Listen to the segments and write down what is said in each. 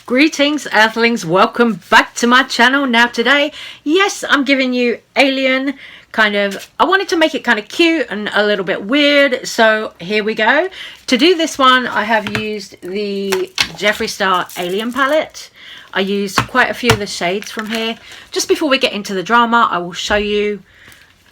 Greetings Earthlings, welcome back to my channel. Now today, yes, I'm giving you Alien I wanted to make it kind of cute and a little bit weird, so here we go. To do this one, I have used the Jeffree Star Alien palette. I used quite a few of the shades from here. Just before we get into the drama, I will show you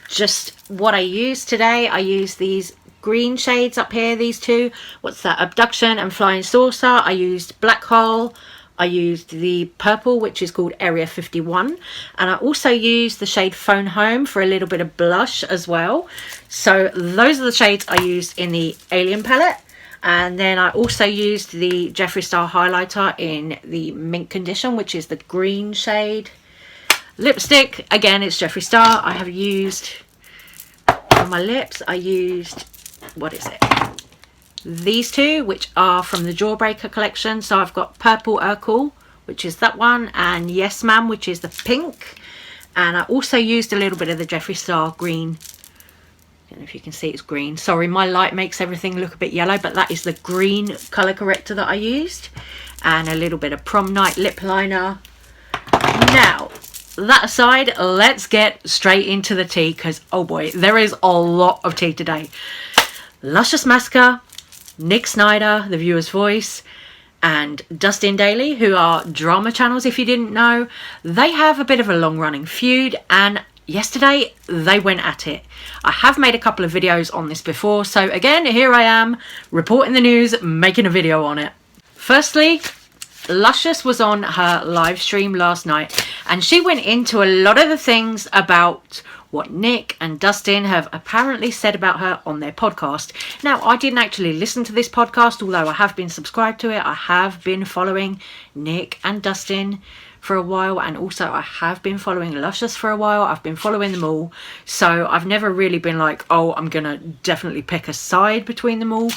just what I used today. I used these green shades up here, these two. What's that? Abduction and Flying Saucer. I used Black Hole. I used the purple, which is called Area 51. And I also used the shade Phone Home for a little bit of blush as well. So those are the shades I used in the Alien palette. And then I also used the Jeffree Star highlighter in the Mint Condition, which is the green shade. Lipstick, again, it's Jeffree Star. I have used, on my lips, I used, what is it? These two, which are from the Jawbreaker collection. So I've got Purple Urkel, which is that one, and Yes Ma'am, which is the pink. And I also used a little bit of the Jeffree Star green. I don't know if you can see it's green. Sorry, my light makes everything look a bit yellow, but that is the green colour corrector that I used. And a little bit of Prom Night lip liner. Now, that aside, let's get straight into the tea, because oh boy, there is a lot of tea today. Luscious Massacr, Nick Snider, The Viewer's Voice, and Dustin Dailey, who are drama channels if you didn't know. They have a bit of a long-running feud, and yesterday they went at it. I have made a couple of videos on this before, so again, here I am, reporting the news, making a video on it. Firstly, Luscious was on her live stream last night, and she went into a lot of the things about what Nick and Dustin have apparently said about her on their podcast. Now, I didn't actually listen to this podcast, although I have been subscribed to it. I have been following Nick and Dustin for a while, and also I have been following Luscious for a while. I've been following them all, so I've never really been like, oh, I'm gonna definitely pick a side between them all.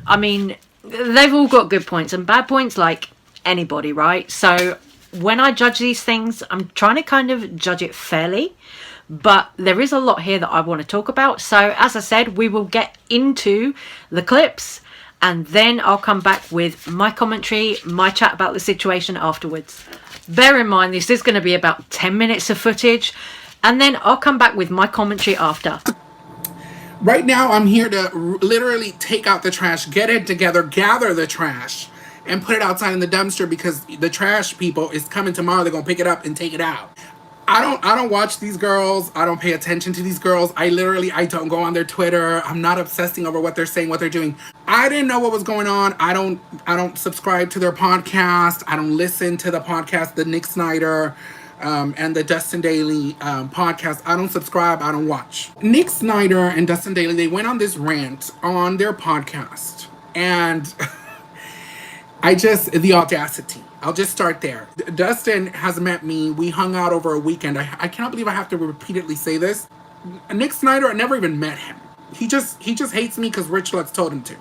I mean, they've all got good points and bad points like anybody, right? So when I judge these things, I'm trying to kind of judge it fairly. But there is a lot here that I want to talk about. So as I said, we will get into the clips and then I'll come back with my commentary, my chat about the situation afterwards. Bear in mind, this is going to be about 10 minutes of footage and then I'll come back with my commentary after. Right now, I'm here to literally take out the trash, get it together, gather the trash, and put it outside in the dumpster because the trash people is coming tomorrow. They're going to pick it up and take it out. I don't watch these girls. I don't pay attention to these girls. I don't go on their Twitter. I'm not obsessing over what they're saying, what they're doing. I didn't know what was going on. I don't subscribe to their podcast. I don't listen to the podcast, the Nick Snider and the Dustin Dailey podcast. I don't subscribe. I don't watch. Nick Snider and Dustin Dailey, they went on this rant on their podcast. And the audacity. I'll just start there. Dustin has met me. We hung out over a weekend. I cannot believe I have to repeatedly say this. Nick Snider, I never even met him. He just hates me because Rich Lutz told him to.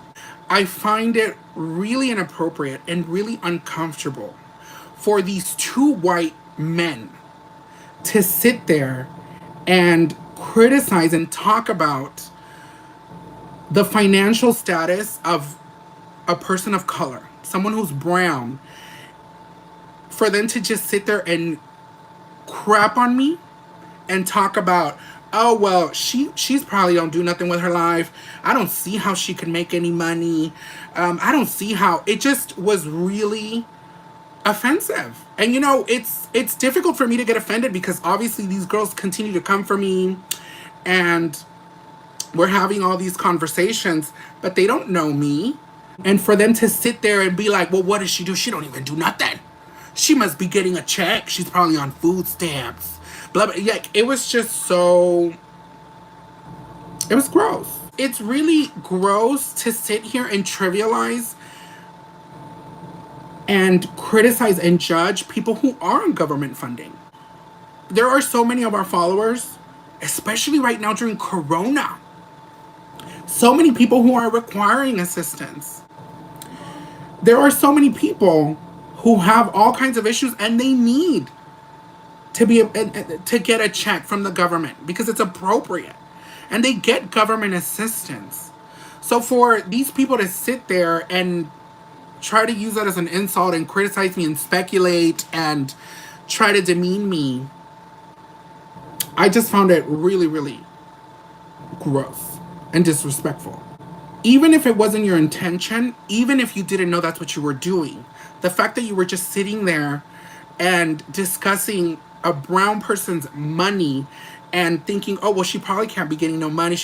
I find it really inappropriate and really uncomfortable for these two white men to sit there and criticize and talk about the financial status of a person of color, someone who's brown, for them to just sit there and crap on me and talk about, oh, well, she's probably don't do nothing with her life. I don't see how she could make any money. I don't see how. It just was really offensive. And, you know, it's difficult for me to get offended because obviously these girls continue to come for me and we're having all these conversations, but they don't know me. And for them to sit there and be like, well, what does she do? She don't even do nothing. She must be getting a check. She's probably on food stamps. Blah, blah. Yeah, it was just so... It was gross. It's really gross to sit here and trivialize and criticize and judge people who are on government funding. There are so many of our followers, especially right now during Corona. So many people who are requiring assistance. There are so many people who have all kinds of issues and they need to get a check from the government because it's appropriate. And they get government assistance. So for these people to sit there and try to use that as an insult and criticize me and speculate and try to demean me, I just found it really, really gross and disrespectful. Even if it wasn't your intention, even if you didn't know that's what you were doing, the fact that you were just sitting there and discussing a brown person's money and thinking, oh, well, she probably can't be getting no money.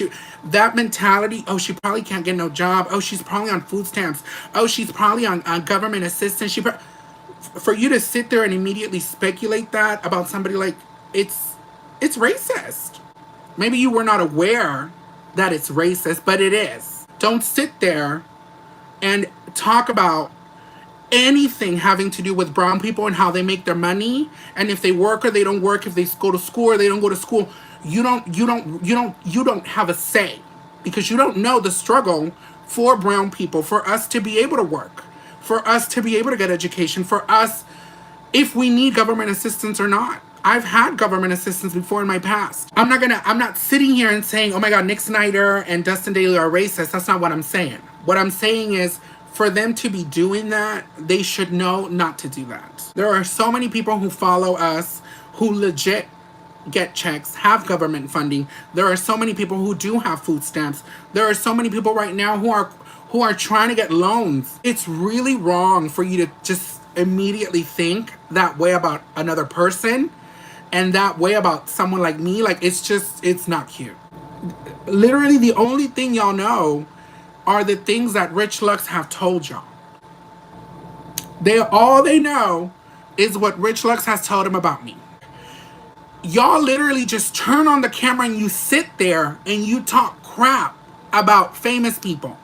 That mentality, oh, she probably can't get no job. Oh, she's probably on food stamps. Oh, she's probably on government assistance. For you to sit there and immediately speculate that about somebody, like, it's racist. Maybe you were not aware that it's racist, but it is. Don't sit there and talk about anything having to do with brown people and how they make their money, and if they work or they don't work, if they go to school or they don't go to school. You don't have a say, because you don't know the struggle for brown people, for us to be able to work, for us to be able to get education, for us, if we need government assistance or not. I've had government assistance before in my past. I'm not sitting here and saying, oh my God, Nick Snider and Dustin Dailey are racist. That's not what I'm saying. What I'm saying is, for them to be doing that, they should know not to do that. There are so many people who follow us who legit get checks, have government funding. There are so many people who do have food stamps. There are so many people right now who are trying to get loans. It's really wrong for you to just immediately think that way about another person and that way about someone like me. Like, it's not cute. Literally, the only thing y'all know are the things that Rich Lux have told y'all. All they know is what Rich Lux has told them about me. Y'all literally just turn on the camera and you sit there and you talk crap about famous people.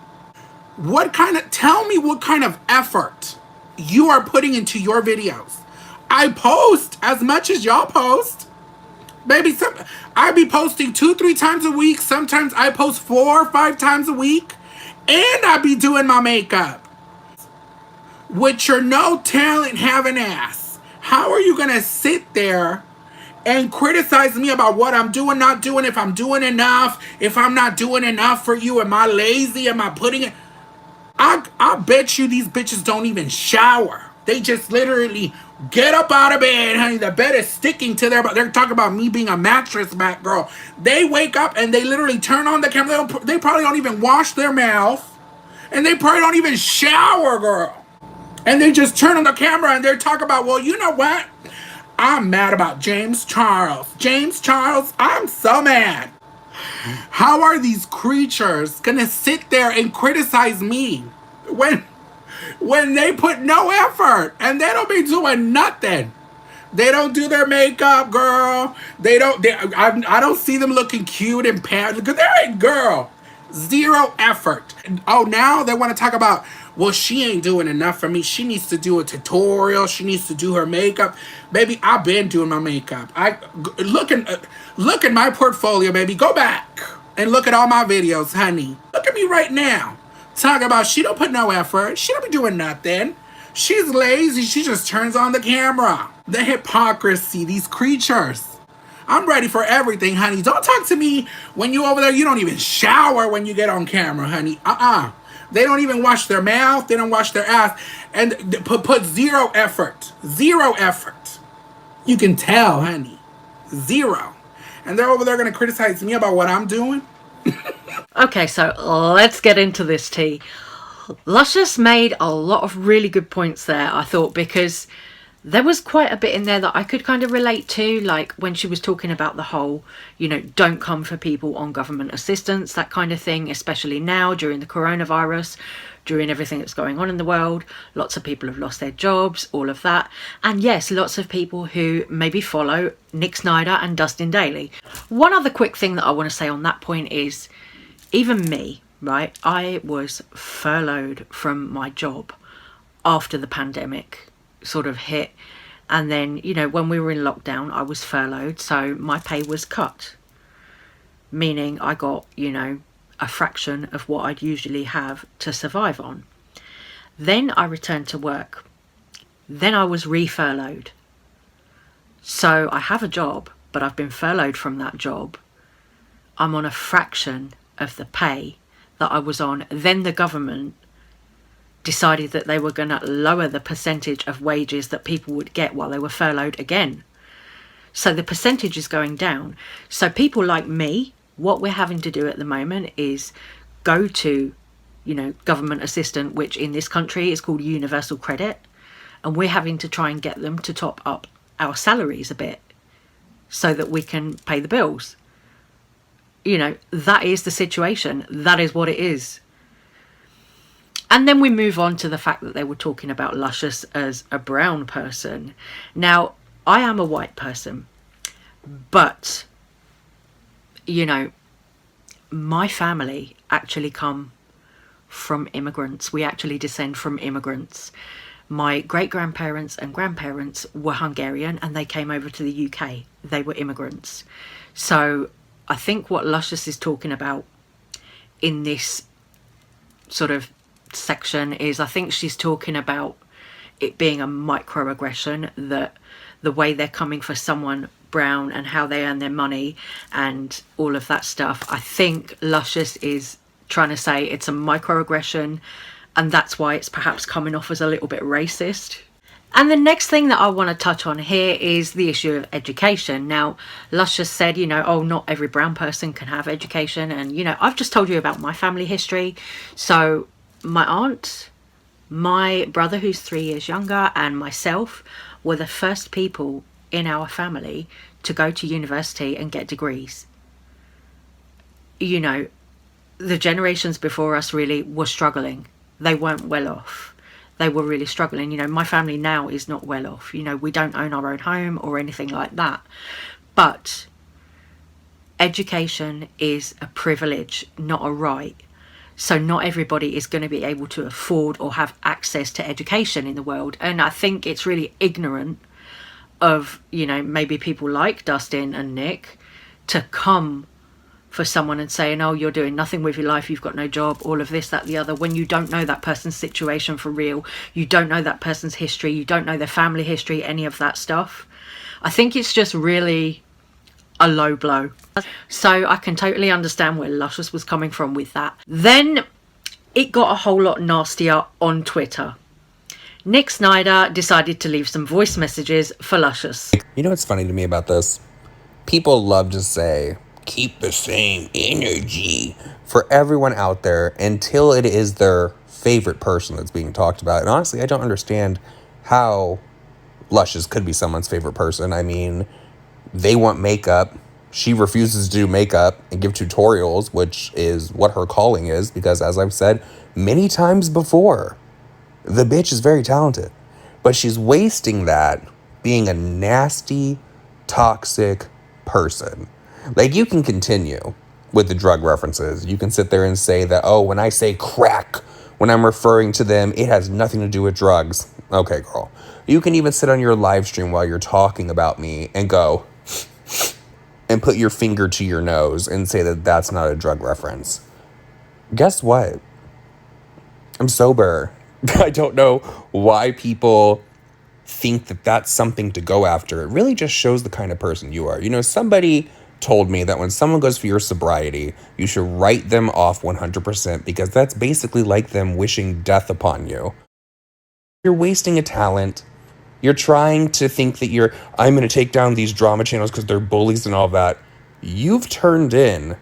Tell me what kind of effort you are putting into your videos. I post as much as y'all post. Baby, I be posting 2-3 times a week. Sometimes I post 4 or 5 times a week. And I be doing my makeup. With your no talent having ass. How are you gonna sit there and criticize me about what I'm doing, not doing, if I'm doing enough, if I'm not doing enough for you? Am I lazy? Am I putting it? I bet you these bitches don't even shower. They just literally get up out of bed, honey. The bed is sticking to their butt. They're talking about me being a mattress back girl. They wake up and they literally turn on the camera. They probably don't even wash their mouth. And they probably don't even shower, girl. And they just turn on the camera and they're talking about, well, you know what? I'm mad about James Charles. James Charles, I'm so mad. How are these creatures gonna sit there and criticize me when they put no effort and they don't be doing nothing? They don't do their makeup, girl. I don't see them looking cute and pants. Because they're a girl. Zero effort. Oh, now they want to talk about, well, she ain't doing enough for me. She needs to do a tutorial. She needs to do her makeup. Baby, I've been doing my makeup. Look at my portfolio, baby. Go back and look at all my videos, honey. Look at me right now. Talk about she don't put no effort. She don't be doing nothing. She's lazy. She just turns on the camera. The hypocrisy, these creatures. I'm ready for everything, honey. Don't talk to me when you over there. You don't even shower when you get on camera, honey. They don't even wash their mouth. They don't wash their ass. And put zero effort. Zero effort. You can tell, honey. Zero. And they're over there going to criticize me about what I'm doing? Okay, so let's get into this tea. Luscious made a lot of really good points there, I thought, because there was quite a bit in there that I could kind of relate to, like when she was talking about the whole, don't come for people on government assistance, that kind of thing, especially now during the coronavirus, during everything that's going on in the world. Lots of people have lost their jobs, all of that. And yes, lots of people who maybe follow Nick Snider and Dustin Dailey. One other quick thing that I want to say on that point is, even me, right, I was furloughed from my job after the pandemic sort of hit, and then when we were in lockdown I was furloughed, so my pay was cut, meaning I got a fraction of what I'd usually have to survive on. Then I returned to work, then I was re-furloughed, so I have a job, but I've been furloughed from that job. I'm on a fraction of the pay that I was on. Then the government decided that they were going to lower the percentage of wages that people would get while they were furloughed again. So the percentage is going down. So people like me, what we're having to do at the moment is go to, government assistance, which in this country is called universal credit. And we're having to try and get them to top up our salaries a bit so that we can pay the bills. That is the situation. That is what it is. And then we move on to the fact that they were talking about Luscious as a brown person. Now, I am a white person, but, my family actually come from immigrants. We actually descend from immigrants. My great-grandparents and grandparents were Hungarian and they came over to the UK. They were immigrants. So I think what Luscious is talking about in this sort of section is, I think she's talking about it being a microaggression, that the way they're coming for someone brown and how they earn their money and all of that stuff. I think Luscious is trying to say it's a microaggression, and that's why it's perhaps coming off as a little bit racist. And the next thing that I want to touch on here is the issue of education. Now, Luscious said, not every brown person can have education. And, I've just told you about my family history. So my aunt, my brother who's 3 years younger, and myself were the first people in our family to go to university and get degrees. The generations before us really were struggling. They weren't well off. They were really struggling. My family now is not well off. We don't own our own home or anything like that. But education is a privilege, not a right. So not everybody is going to be able to afford or have access to education in the world. And I think it's really ignorant of, maybe people like Dustin and Nick to come for someone and saying, oh, you're doing nothing with your life, you've got no job, all of this, that, the other, when you don't know that person's situation for real, you don't know that person's history, you don't know their family history, any of that stuff. I think it's just really a low blow. So I can totally understand where Luscious was coming from with that. Then it got a whole lot nastier on Twitter. Nick Snider decided to leave some voice messages for Luscious. You know what's funny to me about this? People love to say, keep the same energy for everyone out there until it is their favorite person that's being talked about. And honestly, I don't understand how Luscious could be someone's favorite person. I mean, they want makeup. She refuses to do makeup and give tutorials, which is what her calling is, because as I've said many times before, the bitch is very talented. But she's wasting that being a nasty, toxic person. Like, you can continue with the drug references. You can sit there and say that, oh, when I say crack, when I'm referring to them, it has nothing to do with drugs. Okay, girl. You can even sit on your live stream while you're talking about me and go and put your finger to your nose and say that that's not a drug reference. Guess what? I'm sober. I don't know why people think that that's something to go after. It really just shows the kind of person you are. Somebody told me that when someone goes for your sobriety, you should write them off 100%, because that's basically like them wishing death upon you. You're wasting a talent. You're trying to think that I'm going to take down these drama channels because they're bullies and all that. You've turned in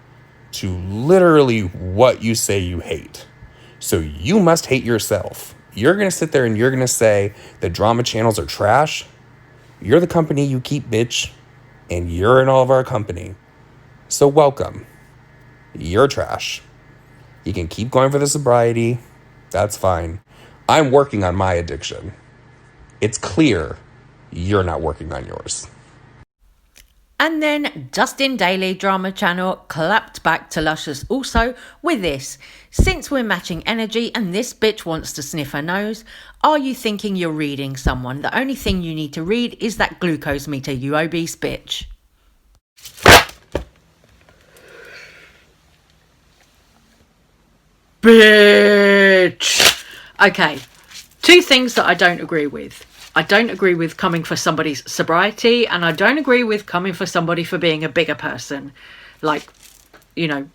to literally what you say you hate. So you must hate yourself. You're going to sit there and you're going to say that drama channels are trash. You're the company you keep, bitch. And you're in all of our company. So welcome. You're trash. You can keep going for the sobriety. That's fine. I'm working on my addiction. It's clear you're not working on yours. And then Dustin Dailey Drama Channel clapped back to Luscious also with this. Since we're matching energy and this bitch wants to sniff her nose, are you thinking you're reading someone? The only thing you need to read is that glucose meter, you obese bitch. Bitch! Okay, two things that I don't agree with. I don't agree with coming for somebody's sobriety, and I don't agree with coming for somebody for being a bigger person, like,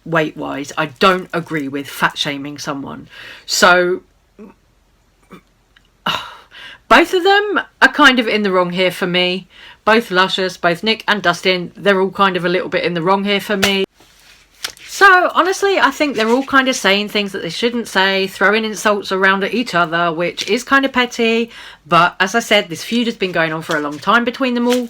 weight-wise. I don't agree with fat-shaming someone. So, both of them are kind of in the wrong here for me. Both Luscious, both Nick and Dustin, they're all kind of a little bit in the wrong here for me. So, honestly, I think they're all kind of saying things that they shouldn't say, throwing insults around at each other, which is kind of petty. But, as I said, this feud has been going on for a long time between them all.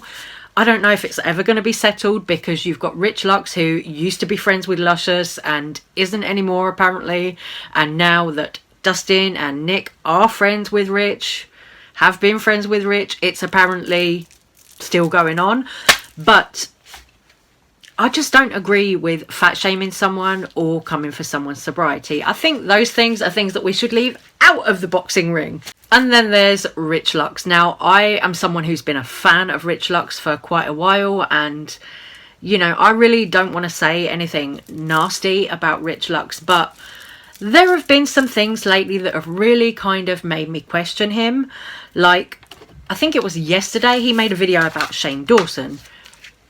I don't know if it's ever going to be settled, because you've got Rich Lux, who used to be friends with Luscious and isn't anymore, apparently. And now that Dustin and Nick are friends with Rich, have been friends with Rich, it's apparently still going on. But I just don't agree with fat shaming someone or coming for someone's sobriety. I think those things are things that we should leave out of the boxing ring. And then there's Rich Lux. Now, I am someone who's been a fan of Rich Lux for quite a while, and, you know, I really don't want to say anything nasty about Rich Lux, but there have been some things lately that have really kind of made me question him. Like, I think it was yesterday he made a video about Shane Dawson.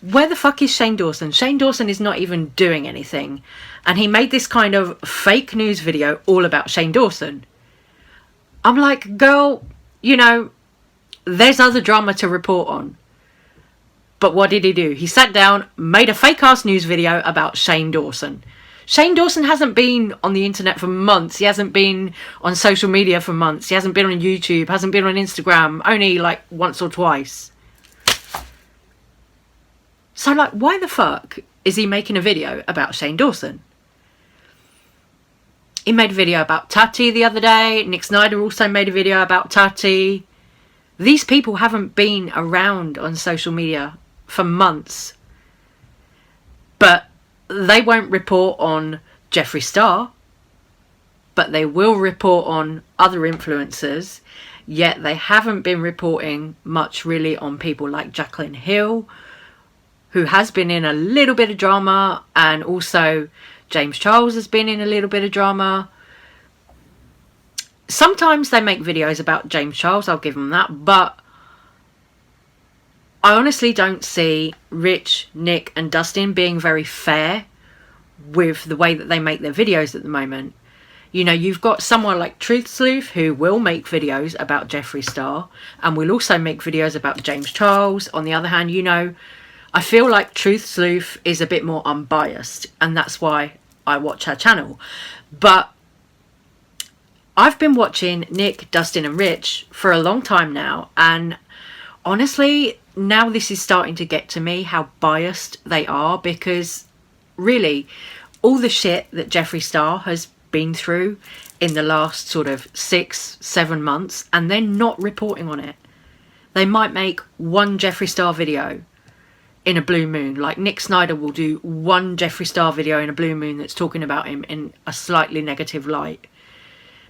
Where the fuck is Shane Dawson? Shane Dawson is not even doing anything. And he made this kind of fake news video all about Shane Dawson. I'm like, girl, you know, there's other drama to report on. But what did he do? He sat down, made a fake ass news video about Shane Dawson. Shane Dawson hasn't been on the internet for months. He hasn't been on social media for months. He hasn't been on YouTube, hasn't been on Instagram, only like once or twice. So, like, why the fuck is he making a video about Shane Dawson? He made a video about Tati the other day. Nick Snider also made a video about Tati. These people haven't been around on social media for months. But they won't report on Jeffree Star. But they will report on other influencers. Yet they haven't been reporting much really on people like Jaclyn Hill, who has been in a little bit of drama, and also James Charles has been in a little bit of drama. Sometimes they make videos about James Charles, I'll give them that, but I honestly don't see Rich, Nick and Dustin being very fair with the way that they make their videos at the moment. You know, you've got someone like Truth Sleuth who will make videos about Jeffree Star and will also make videos about James Charles. On the other hand, you know, I feel like Truth Sleuth is a bit more unbiased, and that's why I watch her channel. But I've been watching Nick, Dustin and Rich for a long time now, and honestly, now this is starting to get to me how biased they are, because really, all the shit that Jeffree Star has been through in the last sort of 6-7 months, and they're not reporting on it. They might make one Jeffree Star video in a blue moon. Like Nick Snider will do one Jeffree Star video in a blue moon that's talking about him in a slightly negative light.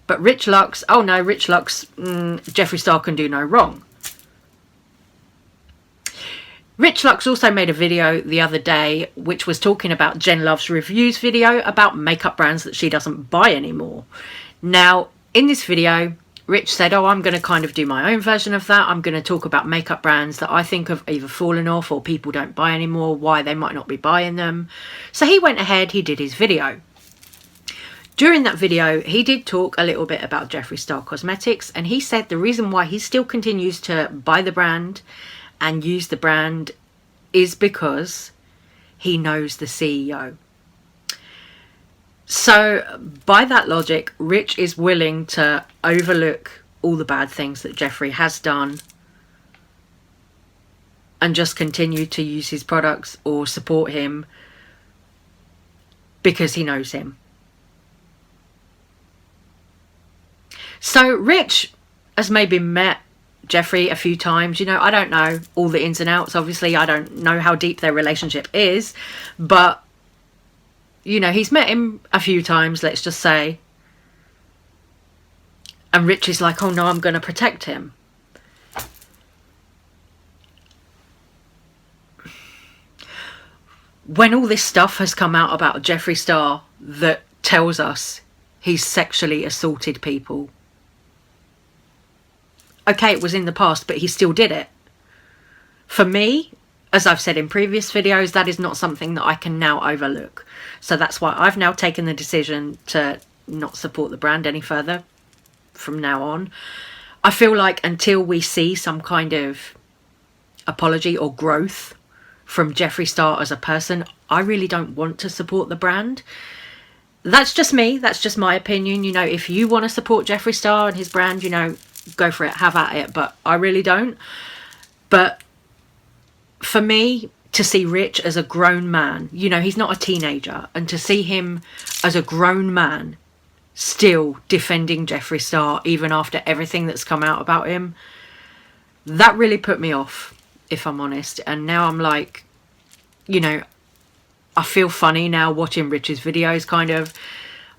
But Rich Lux, oh no, Rich Lux, Jeffree Star can do no wrong. Rich Lux also made a video the other day which was talking about Jen Love's reviews video about makeup brands that she doesn't buy anymore. Now, in this video, Rich said, oh, I'm going to kind of do my own version of that. I'm going to talk about makeup brands that I think have either fallen off or people don't buy anymore, why they might not be buying them. So he went ahead, he did his video. During that video, he did talk a little bit about Jeffree Star Cosmetics, and he said the reason why he still continues to buy the brand and use the brand is because he knows the CEO. So, by that logic, Rich is willing to overlook all the bad things that Jeffree has done and just continue to use his products or support him because he knows him. So, Rich has maybe met Jeffree a few times. You know, I don't know all the ins and outs. Obviously, I don't know how deep their relationship is, but you know, he's met him a few times, let's just say. And Rich is like, oh no, I'm going to protect him. When all this stuff has come out about Jeffree Star that tells us he's sexually assaulted people. Okay, it was in the past, but he still did it. For me, as I've said in previous videos, that is not something that I can now overlook. So that's why I've now taken the decision to not support the brand any further from now on. I feel like until we see some kind of apology or growth from Jeffree Star as a person, I really don't want to support the brand. That's just me. That's just my opinion. You know, if you want to support Jeffree Star and his brand, you know, go for it, have at it. But I really don't. But for me, to see Rich as a grown man, you know, he's not a teenager, and to see him as a grown man still defending Jeffree Star even after everything that's come out about him, that really put me off, if I'm honest. And now I'm like, you know, I feel funny now watching Rich's videos, kind of.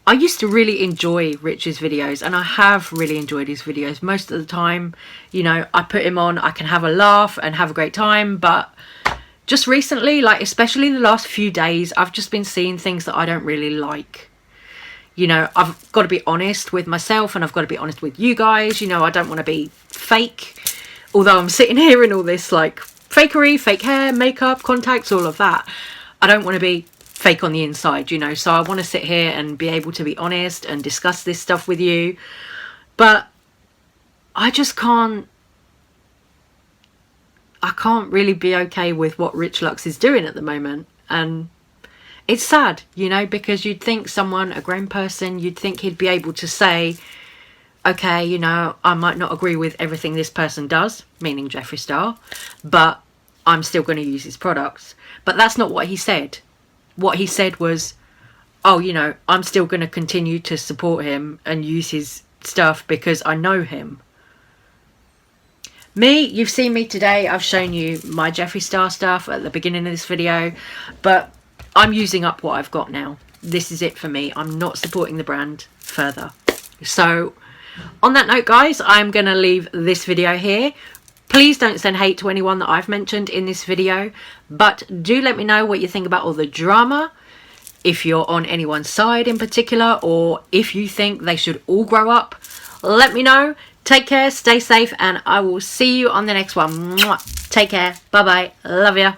I used to really enjoy Rich's videos, and I have really enjoyed his videos most of the time. You know, I put him on, I can have a laugh and have a great time, but just recently, like especially the last few days, I've just been seeing things that I don't really like. You know, I've got to be honest with myself, and I've got to be honest with you guys. You know, I don't want to be fake, although I'm sitting here in all this like fakery, fake hair, makeup, contacts, all of that. I don't want to be fake on the inside, you know, so I want to sit here and be able to be honest and discuss this stuff with you. But I just can't really be okay with what Rich Lux is doing at the moment. And it's sad, you know, because you'd think someone, a grown person, you'd think he'd be able to say, okay, you know, I might not agree with everything this person does, meaning Jeffree Star, but I'm still going to use his products. But that's not what he said. What he said was, oh, you know, I'm still going to continue to support him and use his stuff because I know him. Me, you've seen me today. I've shown you my Jeffree Star stuff at the beginning of this video, but I'm using up what I've got now. This is it for me. I'm not supporting the brand further. So on that note, guys, I'm going to leave this video here. Please don't send hate to anyone that I've mentioned in this video, but do let me know what you think about all the drama, if you're on anyone's side in particular, or if you think they should all grow up. Let me know. Take care, stay safe, and I will see you on the next one. Mwah. Take care. Bye-bye. Love ya.